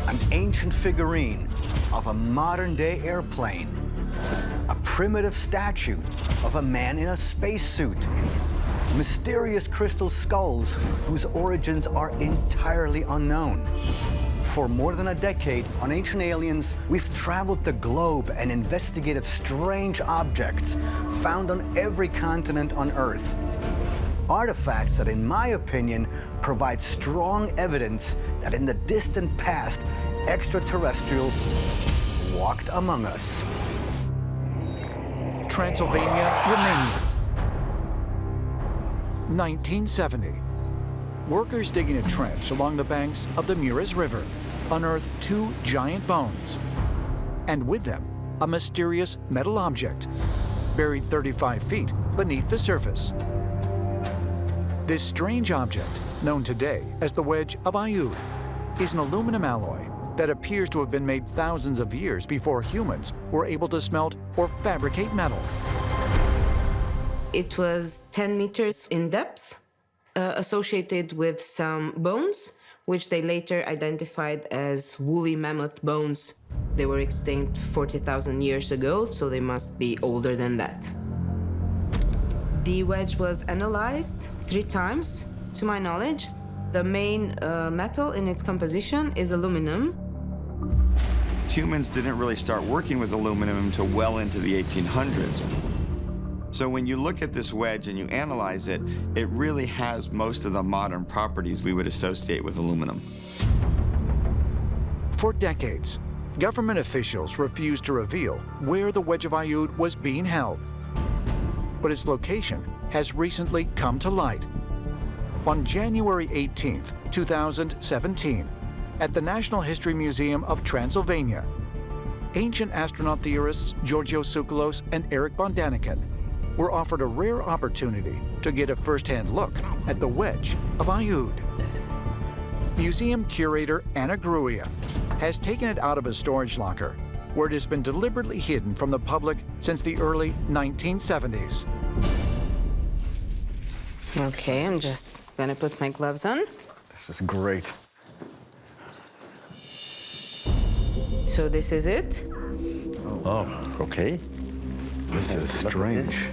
an ancient figurine of a modern-day airplane, a primitive statue of a man in a spacesuit, mysterious crystal skulls whose origins are entirely unknown. For more than a decade, on Ancient Aliens, we've traveled the globe and investigated strange objects found on every continent on Earth. Artifacts that, in my opinion, provide strong evidence that in the distant past, extraterrestrials walked among us. Transylvania, Romania. 1970. Workers digging a trench along the banks of the Mureș River unearthed two giant bones, and with them, a mysterious metal object buried 35 feet beneath the surface. This strange object, known today as the Wedge of Ayu, is an aluminum alloy that appears to have been made thousands of years before humans were able to smelt or fabricate metal. It was 10 meters in depth, associated with some bones, which they later identified as woolly mammoth bones. They were extinct 40,000 years ago, so they must be older than that. The wedge was analyzed 3 times, to my knowledge. The main metal in its composition is aluminum. Humans didn't really start working with aluminum until well into the 1800s. So when you look at this wedge and you analyze it, it really has most of the modern properties we would associate with aluminum. For decades, government officials refused to reveal where the Wedge of Ayu was being held. But its location has recently come to light. On January 18, 2017, at the National History Museum of Transylvania, ancient astronaut theorists Georgios Tsoukalos and Eric von Daniken were offered a rare opportunity to get a first-hand look at the Wedge of Ayu. Museum curator Anna Gruia has taken it out of a storage locker, where it has been deliberately hidden from the public since the early 1970s. Okay, I'm just gonna put my gloves on. This is great. So this is it. Oh, okay. This is strange.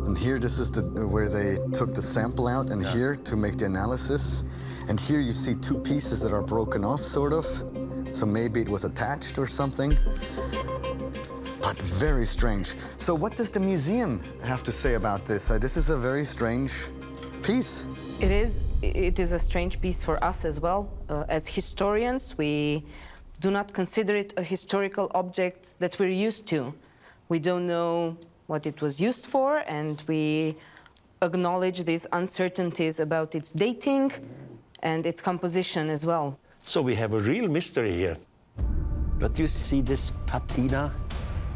And here, this is where they took the sample out, and here to make the analysis. And here you see 2 pieces that are broken off, sort of. So maybe it was attached or something. But very strange. So what does the museum have to say about this? This is a very strange piece. It is a strange piece for us as well. As historians, we do not consider it a historical object that we're used to. We don't know what it was used for, and we acknowledge these uncertainties about its dating and its composition as well. So we have a real mystery here. But you see this patina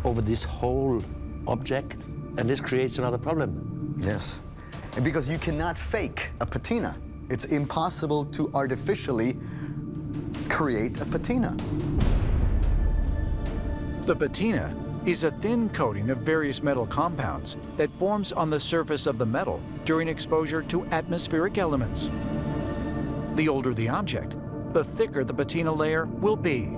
over this whole object, and this creates another problem. Yes. And because you cannot fake a patina. It's impossible to artificially create a patina. The patina is a thin coating of various metal compounds that forms on the surface of the metal during exposure to atmospheric elements. The older the object, the thicker the patina layer will be.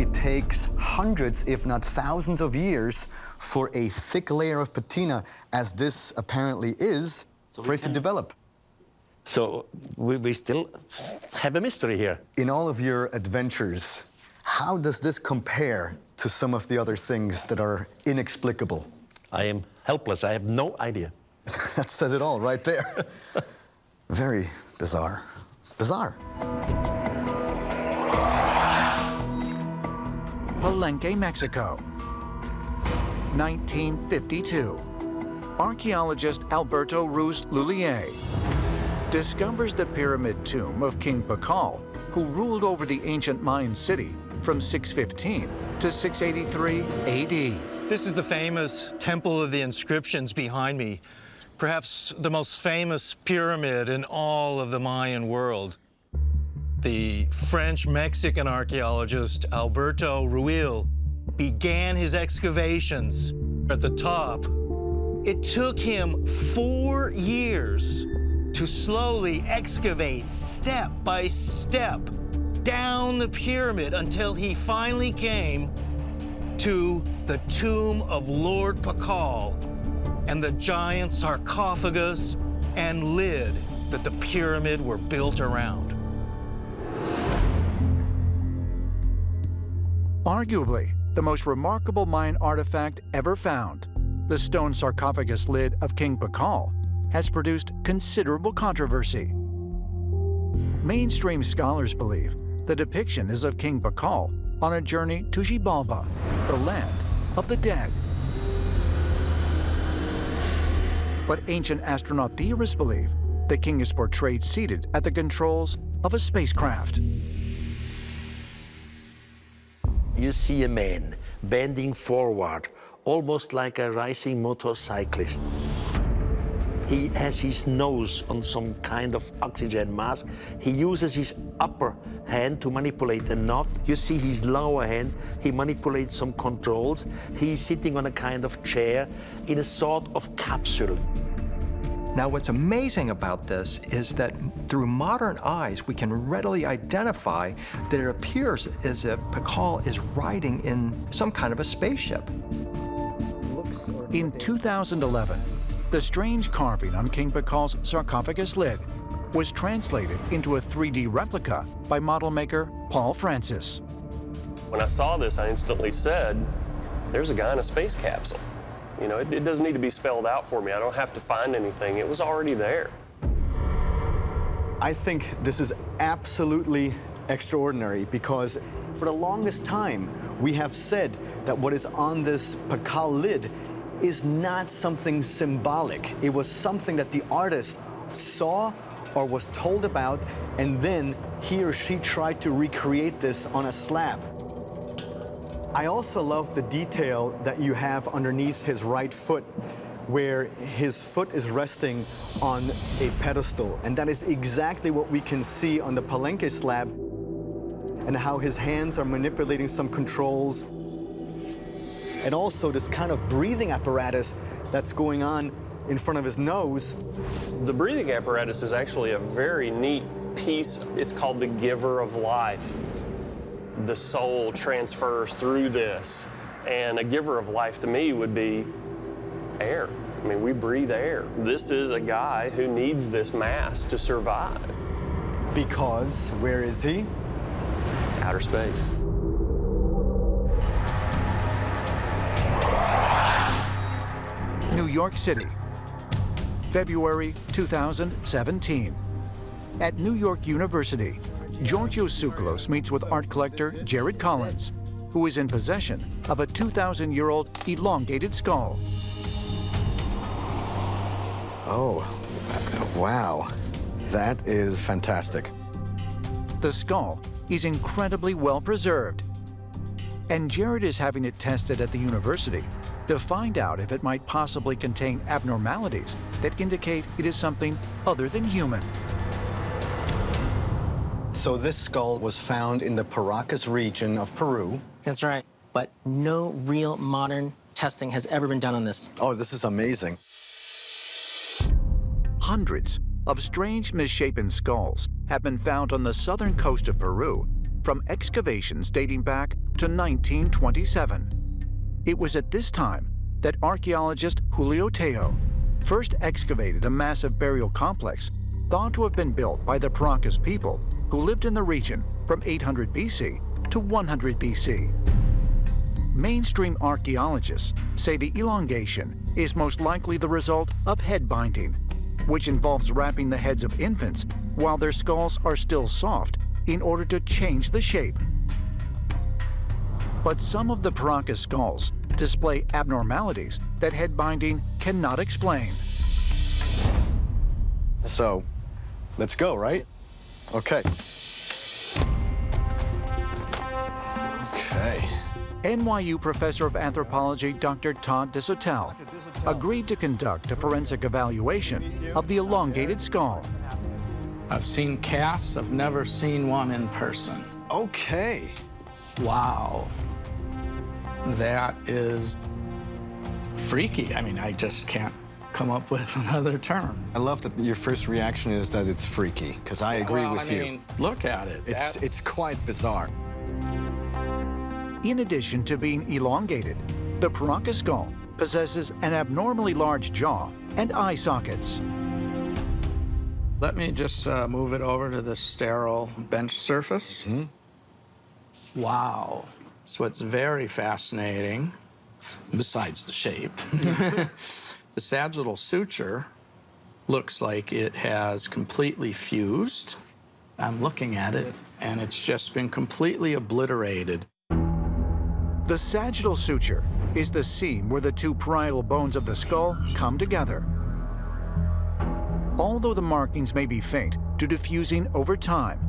It takes hundreds, if not thousands of years for a thick layer of patina, as this apparently is, for it to develop. So we still have a mystery here. In all of your adventures, how does this compare to some of the other things that are inexplicable? I am helpless. I have no idea. That says it all right there. Very bizarre. Bizarre. Palenque, Mexico. 1952. Archaeologist Alberto Ruiz Lullier discovers the pyramid tomb of King Bacall, who ruled over the ancient Mayan city from 615 to 683 AD. This is the famous Temple of the Inscriptions behind me, perhaps the most famous pyramid in all of the Mayan world. The French-Mexican archaeologist Alberto Ruiz began his excavations at the top. It took him 4 years to slowly excavate step by step down the pyramid until he finally came to the tomb of Lord Bacall and the giant sarcophagus and lid that the pyramid were built around. Arguably, the most remarkable Mayan artifact ever found, the stone sarcophagus lid of King Bacall, has produced considerable controversy. Mainstream scholars believe the depiction is of King Bacall on a journey to Xibalba, the land of the dead. But ancient astronaut theorists believe the king is portrayed seated at the controls of a spacecraft. You see a man bending forward, almost like a racing motorcyclist. He has his nose on some kind of oxygen mask. He uses his upper hand to manipulate a knot. You see his lower hand, he manipulates some controls. He's sitting on a kind of chair in a sort of capsule. Now, what's amazing about this is that through modern eyes, we can readily identify that it appears as if Bacall is riding in some kind of a spaceship. In 2011, the strange carving on King Bacall's sarcophagus lid was translated into a 3D replica by model maker Paul Francis. When I saw this, I instantly said, there's a guy in a space capsule. You know, it doesn't need to be spelled out for me. I don't have to find anything. It was already there. I think this is absolutely extraordinary because for the longest time, we have said that what is on this Bacall lid is not something symbolic. It was something that the artist saw or was told about, and then he or she tried to recreate this on a slab. I also love the detail that you have underneath his right foot, where his foot is resting on a pedestal. And that is exactly what we can see on the Palenque slab, and how his hands are manipulating some controls. And also this kind of breathing apparatus that's going on in front of his nose. The breathing apparatus is actually a very neat piece. It's called the giver of life. The soul transfers through this. And a giver of life to me would be air. I mean, we breathe air. This is a guy who needs this mass to survive. Because where is he? Outer space. New York City, February 2017. At New York University, Georgios Tsoukalos meets with art collector Jared Collins, who is in possession of a 2,000-year-old elongated skull. Oh, wow. That is fantastic. The skull is incredibly well preserved, and Jared is having it tested at the university to find out if it might possibly contain abnormalities that indicate it is something other than human. So this skull was found in the Paracas region of Peru. That's right, but no real modern testing has ever been done on this. Oh, this is amazing. Hundreds of strange misshapen skulls have been found on the southern coast of Peru from excavations dating back to 1927. It was at this time that archaeologist Julio Teo first excavated a massive burial complex thought to have been built by the Paracas people who lived in the region from 800 BC to 100 BC. Mainstream archaeologists say the elongation is most likely the result of head binding, which involves wrapping the heads of infants while their skulls are still soft in order to change the shape. But some of the Paracas skulls display abnormalities that head binding cannot explain. So, let's go, right? Okay. Okay. NYU professor of anthropology Dr. Todd Disotell agreed to conduct a forensic evaluation of the elongated skull. I've seen casts, I've never seen one in person. Okay. Wow. That is freaky. I mean, I just can't come up with another term. I love that your first reaction is that it's freaky, because I agree with you. I mean, look at it. It's quite bizarre. In addition to being elongated, the Paracas skull possesses an abnormally large jaw and eye sockets. Let me just move it over to the sterile bench surface. Wow. So it's very fascinating, besides the shape. The sagittal suture looks like it has completely fused. I'm looking at it, and it's just been completely obliterated. The sagittal suture is the seam where the two parietal bones of the skull come together. Although the markings may be faint due to fusing over time,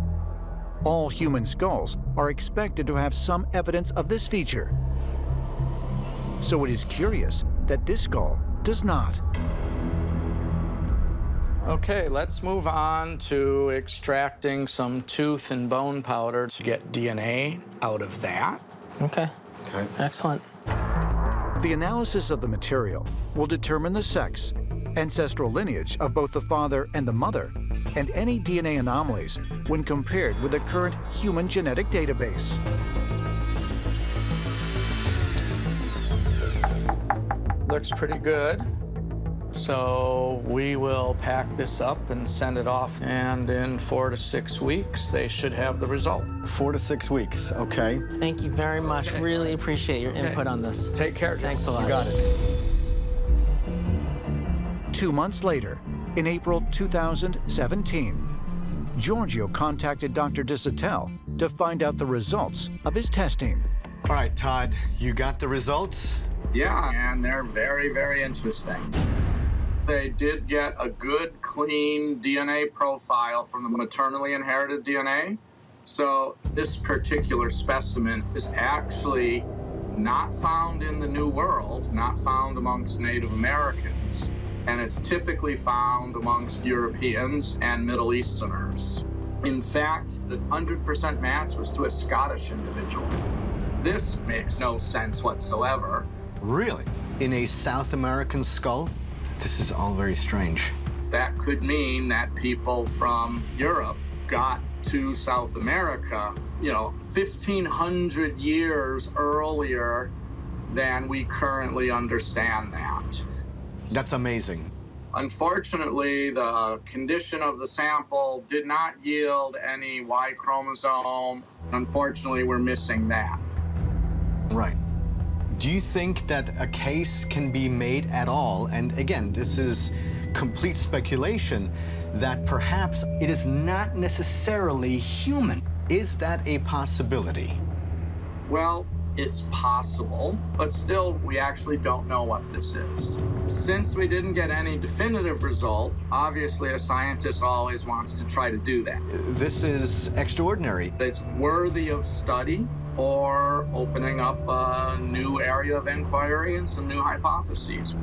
all human skulls are expected to have some evidence of this feature. So it is curious that this skull does not. Okay, let's move on to extracting some tooth and bone powder to get DNA out of that. Okay. Excellent. The analysis of the material will determine the sex, ancestral lineage of both the father and the mother, and any DNA anomalies when compared with the current human genetic database. Looks pretty good. So we will pack this up and send it off, and in 4 to 6 weeks, they should have the result. 4 to 6 weeks, okay. Thank you very much. Okay. Really appreciate your input on this. Take care. Thanks a lot. You got it. 2 months later, in April 2017, Giorgio contacted Dr. Disatel to find out the results of his testing. All right, Todd, you got the results? Yeah, and they're very, very interesting. They did get a good, clean DNA profile from the maternally inherited DNA. So this particular specimen is actually not found in the New World, not found amongst Native Americans, and it's typically found amongst Europeans and Middle Easterners. In fact, the 100% match was to a Scottish individual. This makes no sense whatsoever. Really? In a South American skull? This is all very strange. That could mean that people from Europe got to South America, 1,500 years earlier than we currently understand that. That's amazing. Unfortunately, the condition of the sample did not yield any Y chromosome. Unfortunately, we're missing that. Right. Do you think that a case can be made at all, and again, this is complete speculation, that perhaps it is not necessarily human? Is that a possibility? Well, it's possible, but still, we actually don't know what this is. Since we didn't get any definitive result, obviously a scientist always wants to try to do that. This is extraordinary. It's worthy of study or opening up a new area of inquiry and some new hypotheses.